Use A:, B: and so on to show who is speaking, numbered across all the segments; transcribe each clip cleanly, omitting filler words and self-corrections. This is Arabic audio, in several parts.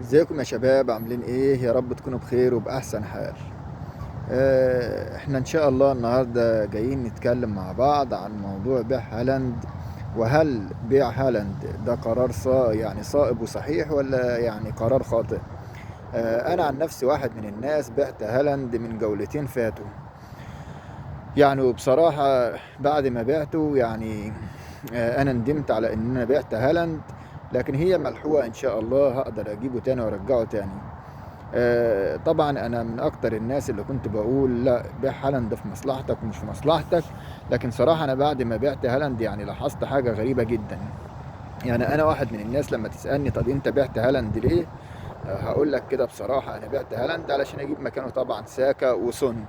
A: ازيكم يا شباب؟ عاملين ايه؟ يا رب تكونوا بخير وبأحسن حال. احنا ان شاء الله النهاردة جايين نتكلم مع بعض عن موضوع بيع هالاند. وهل بيع هالاند ده قرار يعني صائب وصحيح، ولا يعني قرار خاطئ؟ انا عن نفسي واحد من الناس بعت هالاند من جولتين فاتوا. يعني وبصراحة بعد ما بعته يعني انا ندمت على ان انا بعت هالاند. لكن هي ملحوقة ان شاء الله، هقدر اجيبه تاني وارجعه تاني. طبعا انا من اكتر الناس اللي كنت بقول لا، بيع هالاند في مصلحتك ومش في مصلحتك. لكن صراحة انا بعد ما بعت هالاند يعني لاحظت حاجة غريبة جدا. يعني انا واحد من الناس لما تسألني طب انت بعت هالاند ليه؟ هقول لك كده بصراحة، انا بعت هالاند علشان اجيب مكانه طبعا ساكا وسون.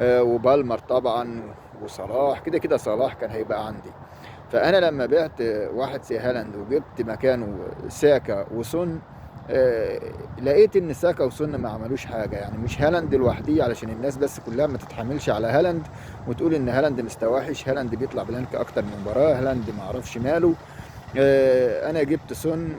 A: وبالمر طبعا. وصلاح كده كده، صلاح كان هيبقى عندي. فانا لما بعت واحد زي هالاند وجبت مكانه ساكا وسون، آه، لقيت ان ساكا وسون ما عملوش حاجه. يعني مش هالاند لوحديه، علشان الناس بس كلها ما تتحملش على هالاند وتقول ان هالاند مستوحش، هالاند بيطلع بلانك اكتر من مباراه، هالاند ما اعرفش ماله. انا جبت سون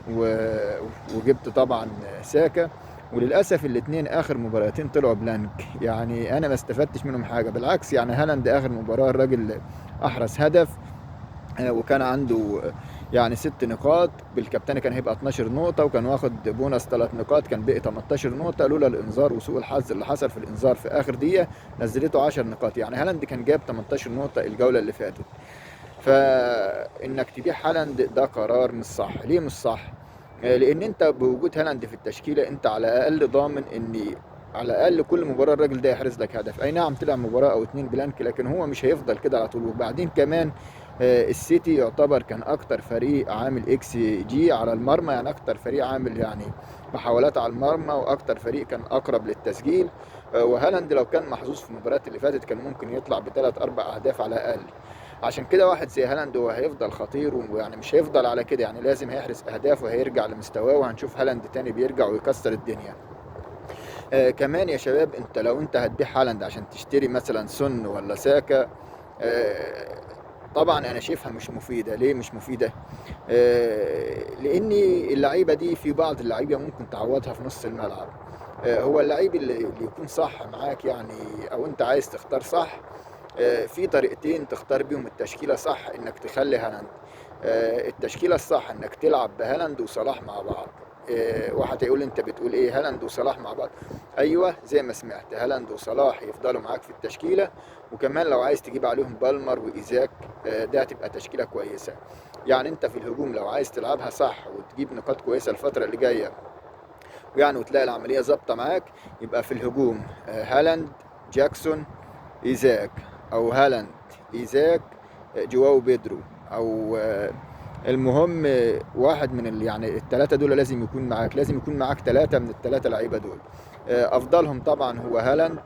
A: وجبت طبعا ساكا. وللاسف الاثنين اخر مباراتين طلعوا بلانك. يعني انا ما استفدتش منهم حاجه، بالعكس. يعني هالاند اخر مباراه الراجل احرز هدف، وكان عنده يعني 6 نقاط. بالكابتن كان هيبقى 12 نقطة، وكان واخد بونص 3 نقاط، كان بقي 18 نقطة. لولا الإنذار وسوء الحظ اللي حصل في الإنذار في آخر دقيقة نزلته 10 نقاط. يعني هالاند كان جاب 18 نقطة الجولة اللي فاتت. فإنك تبيع هالاند ده قرار مش صح. ليه مش صح؟ لأن أنت بوجود هالاند في التشكيلة أنت على الأقل ضامن إن على الاقل كل مباراه الراجل ده يحرز لك هدف. اي نعم طلع مباراه او اتنين بلانك، لكن هو مش هيفضل كده على طول. وبعدين كمان السيتي يعتبر كان اكتر فريق عامل اكس جي على المرمى، يعني اكتر فريق عامل يعني محاولات على المرمى، واكتر فريق كان اقرب للتسجيل. وهالاند لو كان محظوظ في المباريات اللي فاتت كان ممكن يطلع بثلاث اربع اهداف على الاقل. عشان كده واحد زي هالاند هو هيفضل خطير، ويعني مش هيفضل على كده، يعني لازم هيحرز اهداف وهيرجع لمستواه، وهنشوف هالاند تاني بيرجع ويكسر الدنيا. كمان يا شباب، انت لو انت هتبيع هالاند عشان تشتري مثلا سون ولا ساكا، آه طبعا انا شايفها مش مفيده. ليه مش مفيده؟ لان اللعيبه دي في بعض اللعيبه ممكن تعوضها في نص الملعب. هو اللعيب اللي يكون صح معاك يعني، او انت عايز تختار صح. في طريقتين تختار بيهم التشكيله صح انك تخلي هالاند. التشكيله الصح انك تلعب بهالاند وصلاح مع بعض. واحد هيقول انت بتقول ايه؟ هالاند وصلاح مع بعض؟ ايوه زي ما سمعت، هالاند وصلاح يفضلوا معاك في التشكيله. وكمان لو عايز تجيب عليهم بالمر وايزاك، ده هتبقى تشكيله كويسه. يعني انت في الهجوم لو عايز تلعبها صح وتجيب نقاط كويسه الفتره اللي جايه، يعني وتلاقي العمليه ظابطه معاك، يبقى في الهجوم هالاند، جاكسون، ايزاك. او هالاند، ايزاك، جواو بيدرو. او المهم واحد من يعني الثلاثه دول لازم يكون معاك، لازم يكون معاك ثلاثه من الثلاثه لعيبه دول. افضلهم طبعا هو هالاند.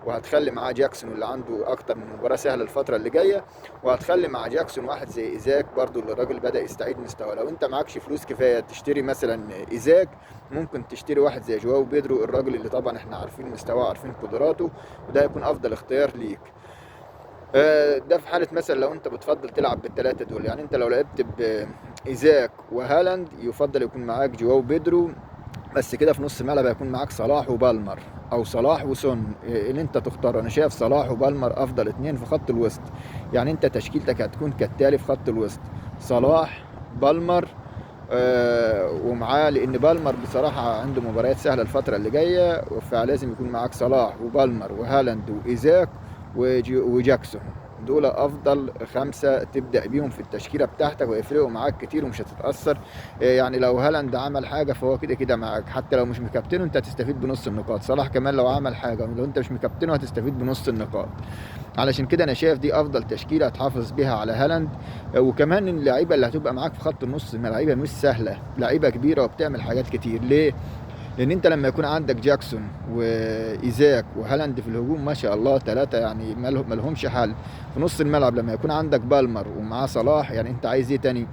A: وهتخلي معاه جاكسون اللي عنده اكتر من مباراه سهله الفتره اللي جايه. وهتخلي مع جاكسون واحد زي ايزاك برضو، اللي الراجل بدا يستعيد مستواه. لو انت معكش فلوس كفايه تشتري مثلا ايزاك، ممكن تشتري واحد زي جواو بيدرو، الراجل اللي طبعا احنا عارفين مستواه عارفين قدراته. وده يكون افضل اختيار ليك. ده في حالة مثلا لو انت بتفضل تلعب بالثلاثة دول. يعني انت لو لعبت بإيزاك وهالاند يفضل يكون معاك جواو بيدرو. بس كده في نص الملعب هيكون معاك صلاح وبالمر، او صلاح وسون، اللي انت تختار. انا شايف صلاح وبالمر افضل اتنين في خط الوسط. يعني انت تشكيلتك هتكون كالتالي في خط الوسط: صلاح، بالمر، ومعاه، لان بالمر بصراحة عنده مباريات سهلة الفترة اللي جاية، فلازم يكون معاك صلاح وبالمر وهالاند وإيزاك وجاكسون. دول افضل خمسة تبدأ بيهم في التشكيلة بتاعتك، ويفرقوا معاك كتير ومش هتتأثر. يعني لو هالاند عمل حاجة فهو كده كده معاك، حتى لو مش مكابتنه انت هتستفيد بنص النقاط. صلاح كمان لو عمل حاجة لو انت مش مكابتنه هتستفيد بنص النقاط. علشان كده انا شايف دي افضل تشكيله هتحافظ بيها على هالاند. وكمان اللعيبه اللي هتبقى معاك في خط النص لعيبه مش سهله، لعيبه كبيره وبتعمل حاجات كتير. ليه؟ لان انت لما يكون عندك جاكسون وايزاك وهالاند في الهجوم ما شاء الله ثلاثه، يعني مالهمش حل. في نص الملعب لما يكون عندك بالمر ومعاه صلاح، يعني انت عايز ايه تاني؟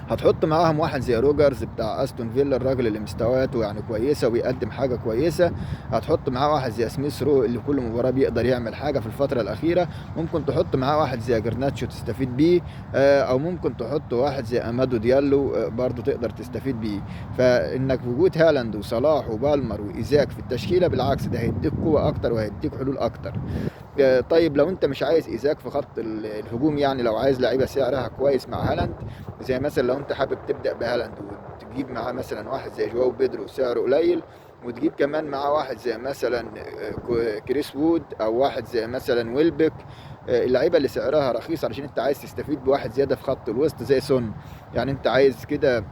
A: هتحط معاهم واحد زي روجرز بتاع استون فيلا، الراجل اللي مستوياته يعني كويسه وبيقدم حاجه كويسه. هتحط معاه واحد زي سميث رو اللي كل مباراه بيقدر يعمل حاجه في الفتره الاخيره. ممكن تحط معاه واحد زي جرناتشو تستفيد بيه، او ممكن تحط واحد زي امادو ديالو برضه تقدر تستفيد بيه. فانك وجود هالاند وصلاح وبالمر وايزاك في التشكيله بالعكس ده هيديك قوه اكتر وهيديك حلول اكتر. طيب لو انت مش عايز ايزاك في خط الهجوم، يعني لو عايز لعيبه سعرها كويس مع هالاند، زي مثلا لو انت حابب تبدا بهالاند وتجيب معاه مثلا واحد زي جواو بيدرو سعره قليل، وتجيب كمان معاه واحد زي مثلا كريس وود او واحد زي مثلا ويلبك، اللعيبه اللي سعرها رخيص، علشان انت عايز تستفيد بواحد زياده في خط الوسط زي سون. يعني انت عايز كده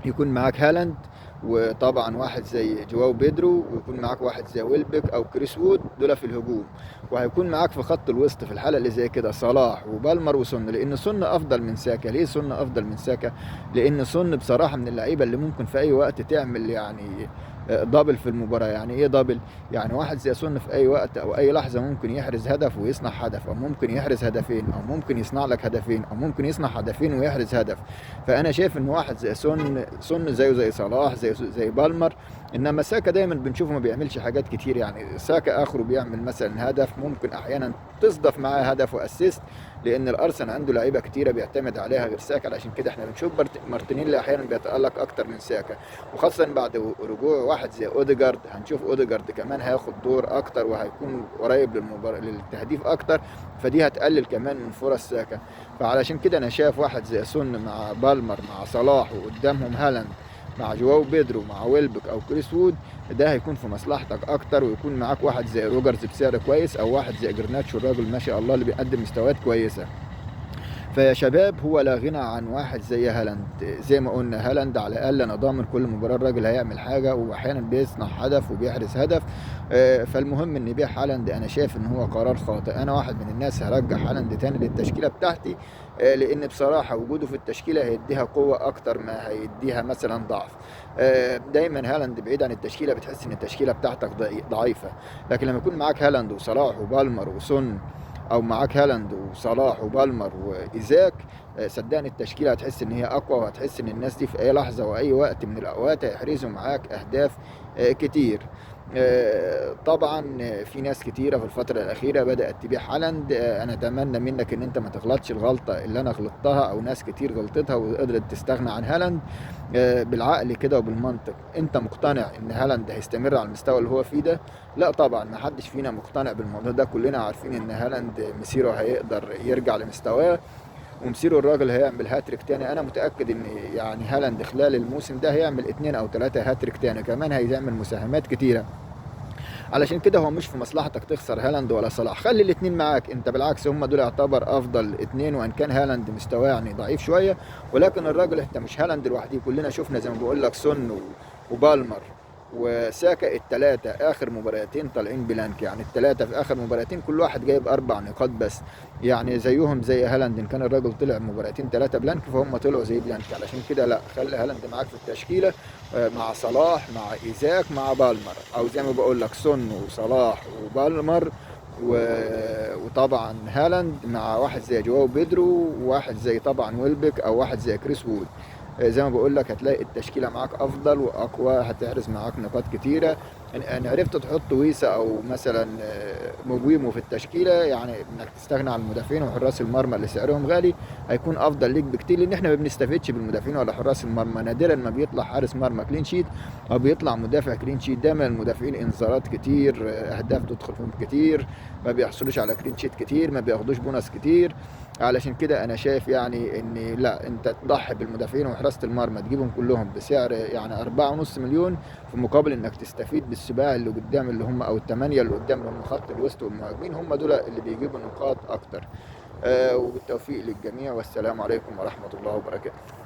A: يكون معاك هالاند، وطبعا واحد زي جواو بيدرو، ويكون معاك واحد زي ويلبك او كريس وود دول في الهجوم. وهيكون معاك في خط الوسط في الحاله اللي زي كده صلاح وبالمر وسون. لان سون افضل من ساكا. ليه سون افضل من ساكا؟ لان سون بصراحه من اللعيبه اللي ممكن في اي وقت تعمل يعني دبل في المباراه. يعني ايه دبل؟ يعني واحد زي سون في اي وقت او اي لحظه ممكن يحرز هدف ويصنع هدف، او ممكن يحرز هدفين، او ممكن يصنع لك هدفين، او ممكن يصنع هدفين ويحرز هدف. فانا شايف ان واحد زي سون زيه زي صلاح زي بالمر. انما ساكا دايما بنشوفه ما بيعملش حاجات كتير. يعني ساكا اخره بيعمل مثلا هدف، ممكن احيانا تصدف معاه هدف واسيست، لان الارسنال عنده لعيبه كتيره بيعتمد عليها غير ساكا. عشان كده احنا بنشوف مارتينيلي احيانا بيتالق اكتر من ساكا، وخاصه بعد رجوع واحد زي اوديجارد. هنشوف اوديجارد كمان هياخد دور اكتر وهيكون قريب للتهديف اكتر، فدي هتقلل كمان من فرص ساكا. فعلشان كده انا شايف واحد زي سون مع بالمر مع صلاح وقدامهم هالاند مع جواو بيدرو مع ويلبك او كريس وود، ده هيكون في مصلحتك اكتر. ويكون معاك واحد زي روجرز بسعر كويس، او واحد زي جرناتشو الراجل ما شاء الله اللي بيقدم مستويات كويسه. فيا شباب هو لا غنى عن واحد زي هالاند. زي ما قلنا هالاند على الاقل انا ضامن كل مباراه الراجل هيعمل حاجه، واحيانا بيصنع هدف وبيحرز هدف. فالمهم ان بيع هالاند انا شايف ان هو قرار خاطئ. انا واحد من الناس هرجع هالاند تاني للتشكيله بتاعتي، لان بصراحه وجوده في التشكيله هيديها قوه اكتر ما هيديها مثلا ضعف. دايما هالاند بعيد عن التشكيله بتحس ان التشكيله بتاعتك ضعيفه. لكن لما يكون معاك هالاند وصلاح وبالمر وسون، او معاك هالاند وصلاح وبالمر وايزاك، صدقني التشكيله هتحس ان هي اقوى، وهتحس ان الناس دي في اي لحظه واي وقت من الاوقات هيحرزوا معاك اهداف كتير. طبعا في ناس كتيره في الفتره الاخيره بدات تبيع هالاند. انا اتمنى منك ان انت ما تغلطش الغلطه اللي انا غلطتها او ناس كتير غلطتها وقدرت تستغنى عن هالاند. بالعقل كده وبالمنطق، انت مقتنع ان هالاند هيستمر على المستوى اللي هو فيه ده؟ لا طبعا، ما حدش فينا مقتنع بالموضوع ده. كلنا عارفين ان هالاند مسيره هيقدر يرجع لمستواه، ومسيره الراجل هيعمل هاتريك تاني. انا متاكد ان يعني هالاند خلال الموسم ده هيعمل 2 او 3 هاتريك تاني، كمان هيعمل مساهمات كتيره. علشان كده هو مش في مصلحتك تخسر هالاند ولا صلاح. خلي الاثنين معاك انت، بالعكس هم دول يعتبر افضل اثنين. وان كان هالاند مستواه يعني ضعيف شويه، ولكن الراجل انت مش هالاند لوحده. كلنا شفنا زي ما بقول لك سون وبالمر وساكا الثلاثه اخر مباراتين طالعين بلانك. يعني الثلاثه في اخر مباراتين كل واحد جايب 4 نقاط بس. يعني زيهم زي هالاند، ان كان الراجل طلع مباراتين 3 بلانك فهم طلعوا زي بلانك. علشان كده لا، خلي هالاند معاك في التشكيله، مع صلاح مع ايزاك مع بالمر، او زي ما بقول لك سون وصلاح وبالمر وطبعا هالاند مع واحد زي جواو بيدرو، وواحد زي طبعا ويلبك، او واحد زي كريس وود. زي ما بقول لك هتلاقي التشكيله معاك افضل واقوى، هتحرز معاك نقاط كتيره. ان عرفت تحط ويسا او مثلا مبويمو في التشكيله، يعني انك تستغنى عن المدافعين وحراس المرمى اللي سعرهم غالي، هيكون افضل ليك بكتير. لان احنا ما بنستفدش بالمدافعين ولا حراس المرمى. نادرا ما بيطلع حارس مرمى كلين شيت او بيطلع مدافع كلين شيت. دايما المدافعين انذارات كتير، اهداف تدخل فيهم كتير، ما بيحصلوش على كلين شيت كتير، ما بياخدوش بونص كتير. علشان كده انا شايف يعني ان لا، انت تضحي بالمدافعين وحراسة المرمى تجيبهم كلهم بسعر يعني 4.5 مليون، في مقابل انك تستفيد بالسباع اللي قدام اللي هم او ال8 اللي قدام اللي هم خط الوسط والمهاجمين، هم دول اللي بيجيبوا نقاط اكتر. وبالتوفيق للجميع، والسلام عليكم ورحمة الله وبركاته.